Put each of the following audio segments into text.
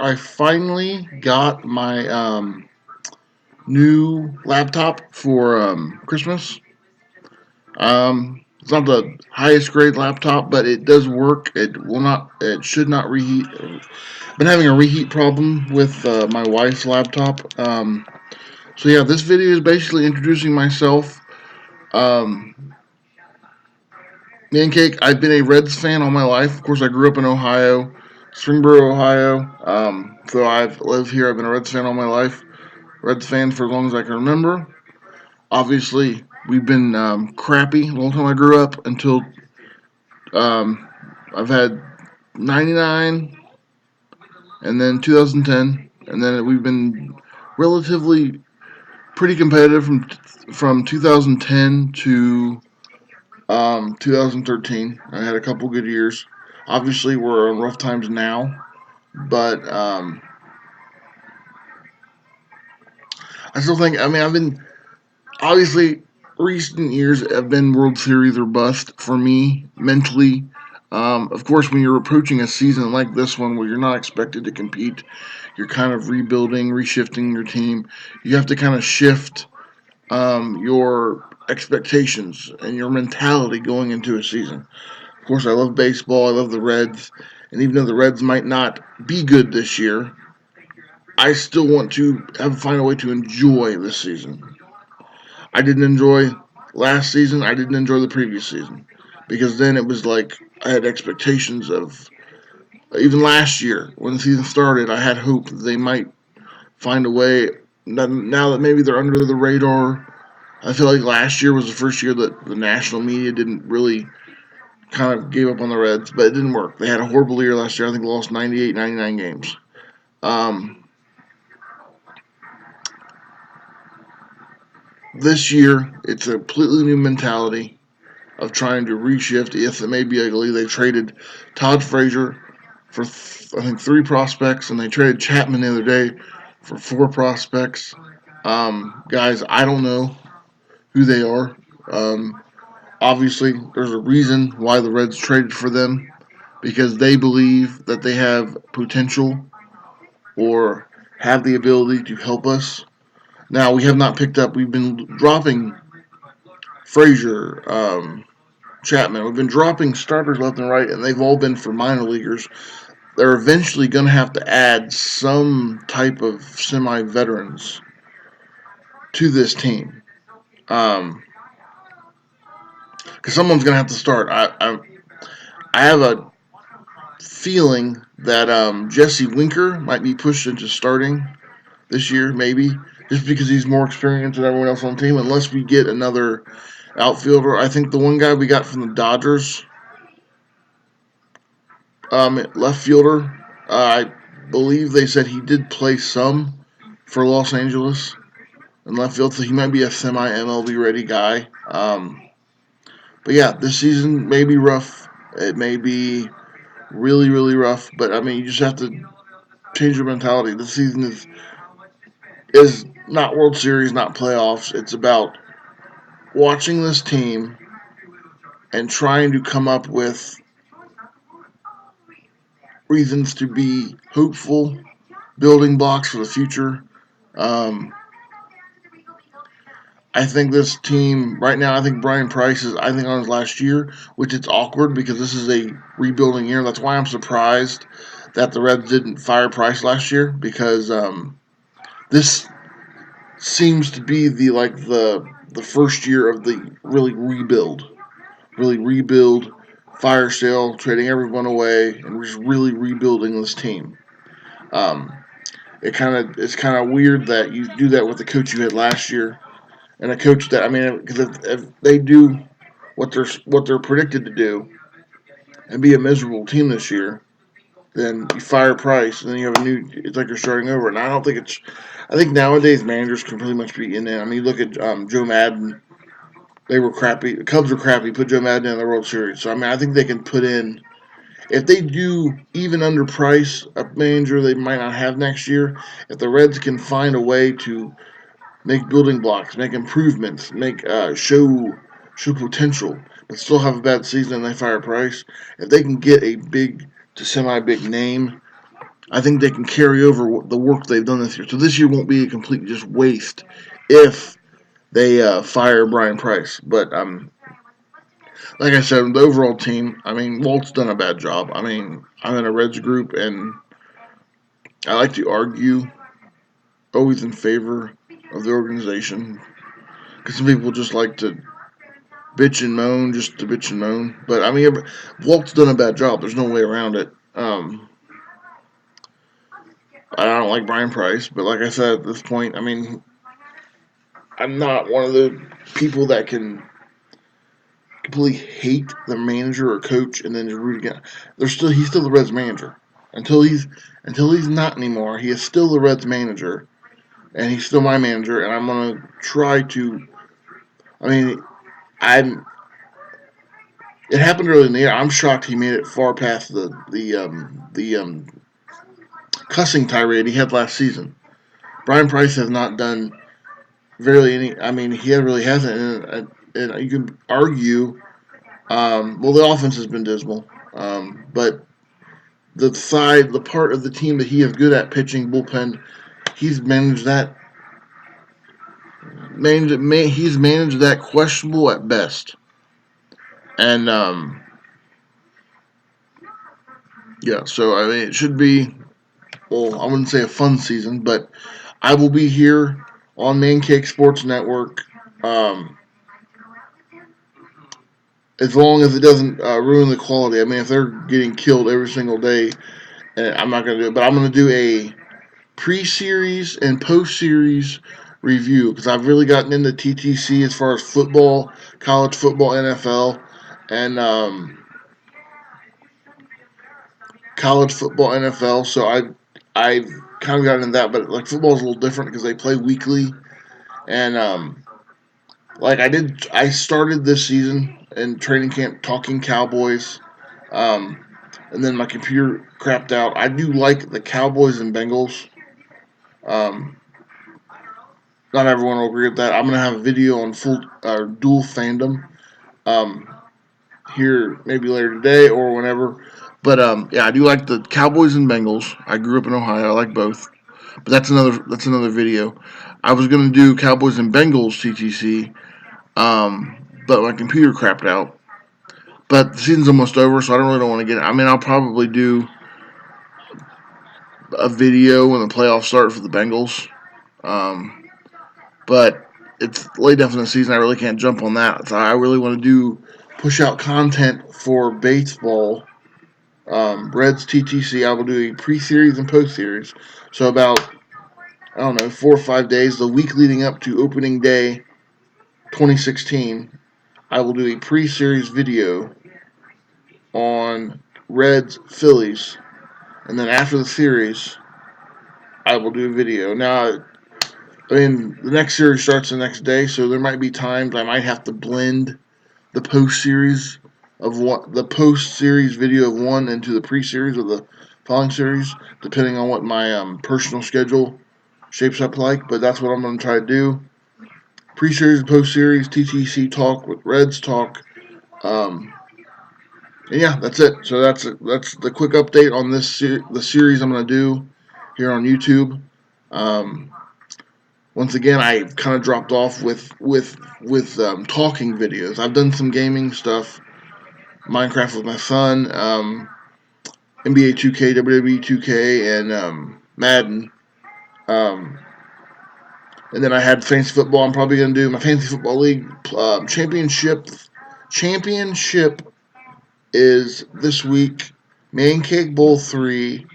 I finally got my new laptop for Christmas. It's not the highest grade laptop, but it does work. It will not. It should not reheat. Been having a reheat problem with my wife's laptop. So yeah, this video is basically introducing myself. Um, Me and Cake, I've been a Reds fan all my life. Of course, I grew up in Ohio, Springboro, Ohio. So I've lived here. I've been a Reds fan all my life. Reds fan for as long as I can remember. Obviously, we've been crappy the whole time I grew up until um, I've had 99 and then 2010. And then we've been relatively pretty competitive from 2010 to 2013. I had a couple good years. Obviously, we're on rough times now, but I still think. I mean, I've been obviously recent years have been World Series or bust for me mentally. Of course, when you're approaching a season like this one where you're not expected to compete, you're kind of rebuilding, reshifting your team. You have to kind of shift your expectations and your mentality going into a season. Of course, I love baseball. I love the Reds, and even though the Reds might not be good this year, I still want to find a way to enjoy this season. I didn't enjoy last season. I didn't enjoy the previous season because then it was like I had expectations of even last year when the season started. I had hope that they might find a way. Now that maybe they're under the radar, I feel like last year was the first year that the national media didn't really kind of gave up on the Reds, but it didn't work. They had a horrible year last year. I think they lost 98, 99 games. Um, this year, it's a completely new mentality of trying to reshift. Yes, it may be ugly. They traded Todd Frazier for I think three prospects, and they traded Chapman the other day for four prospects. Guys, I don't know who they are. Um, Obviously, there's a reason why the Reds traded for them because they believe that they have potential or have the ability to help us. Now, we have not picked up, we've been dropping Frazier, Chapman. We've been dropping starters left and right, and they've all been for minor leaguers. They're eventually going to have to add some type of semi veterans to this team. Because someone's going to have to start. I have a feeling that Jesse Winker might be pushed into starting this year, maybe, just because he's more experienced than everyone else on the team, unless we get another outfielder. I think the one guy we got from the Dodgers, left fielder, I believe they said he did play some for Los Angeles in left field, so he might be a semi MLB ready guy. But yeah, this season may be rough. It may be really, really rough, but I mean, you just have to change your mentality. This season is not World Series, not playoffs. It's about watching this team and trying to come up with reasons to be hopeful, building blocks for the future. Um, I think this team right now. I think Brian Price is. I think on his last year, which it's awkward because this is a rebuilding year. That's why I'm surprised that the Reds didn't fire Price last year because this seems to be the first year of the really rebuild, fire sale, trading everyone away, and just really rebuilding this team. Um, it's kind of weird that you do that with the coach you had last year and a coach that I mean, because if they do what they're predicted to do and be a miserable team this year, then you fire Price and then you have a new. It's like you're starting over. And I don't think it's. I think nowadays managers can pretty much be in there. I mean, you look at Joe Madden. They were crappy. The Cubs were crappy. Put Joe Madden in the World Series. So I mean, I think they can put in. If they do even under Price a manager they might not have next year, if the Reds can find a way to make building blocks, make improvements, make show potential, but still have a bad season and they fire Price. If they can get a big to semi big name, I think they can carry over the work they've done this year. So this year won't be a complete just waste if they fire Brian Price. But like I said, the overall team, I mean, Walt's done a bad job. I mean, I'm in a Reds group, and I like to argue always in favor of the organization because some people just like to bitch and moan just to bitch and moan. But I mean, Walt's done a bad job. There's no way around it. I don't like Brian Price, but like I said at this point, I mean, I'm not one of the people that can completely hate the manager or coach and then just root against. He's still the Reds manager until he's not anymore. He is still the Reds manager, and he's still my manager. And I'm gonna try to. I mean, I'm. It happened early in the year. I'm shocked he made it far past the cussing tirade he had last season. Brian Price has not done really any. I mean, he really hasn't, and you can argue. Well, the offense has been dismal, but the part of the team that he is good at, pitching, bullpen, he's managed that. He's managed that questionable at best, and yeah. So I mean, it should be. Well, I wouldn't say a fun season, but I will be here on Man Cake Sports Network. Um, as long as it doesn't ruin the quality. I mean, if they're getting killed every single day, I'm not going to do it. But I'm going to do a pre-series and post-series review because I've really gotten into TTC as far as football, college football, NFL, and college football, NFL. So I've kind of gotten into that, but like football is a little different because they play weekly, and I started this season in training camp talking Cowboys, um, and then my computer crapped out. I do like the Cowboys and Bengals. Um, Not everyone will agree with that. I'm gonna have a video on full dual fandom um, here maybe later today or whenever. But yeah, I do like the Cowboys and Bengals. I grew up in Ohio. I like both. But that's another video. I was gonna do Cowboys and Bengals TTC, but my computer crapped out. But the season's almost over, so I don't want to get it. I mean, I'll probably do a video when the playoffs start for the Bengals. Um, but it's late enough in the season, I really can't jump on that. So I really want to push out content for baseball. Reds TTC, I will do a pre-series and post-series. So about, I don't know, 4 or 5 days, the week leading up to opening day 2016, I will do a pre-series video on Reds Phillies, and then after the series, I will do a video. Now, I mean, the next series starts the next day, so there might be times I might have to blend the post series video of one into the pre series of the following series, depending on what my personal schedule shapes up like. But that's what I'm going to try to do. Pre series and post series, TTC talk with Reds talk. And yeah, that's it. So that's the quick update on the series I'm going to do here on YouTube. Um, Once again, I kind of dropped off with talking videos. I've done some gaming stuff, Minecraft with my son, NBA 2K, WWE 2K, and Madden. Um, and then I had fantasy football. I'm probably going to do my fantasy football league championship. Championship is this week. Man Cake Bowl 3.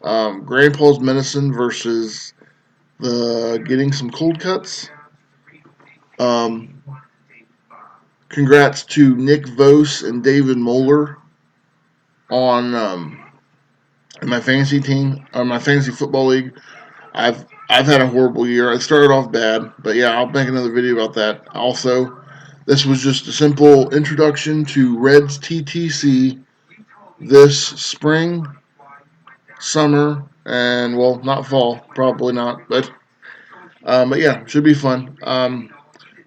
Grandpa's Medicine versus the Getting Some Cold Cuts. Um, Congrats to Nick Vos and David Moeller on my fantasy team, on my fantasy football league. I've had a horrible year. I started off bad, but yeah, I'll make another video about that. Also, this was just a simple introduction to Reds TTC this spring, summer, and well, not fall, probably not, but yeah, should be fun.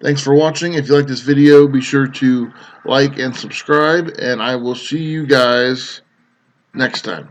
Thanks for watching. If you like this video, be sure to like and subscribe, and I will see you guys next time.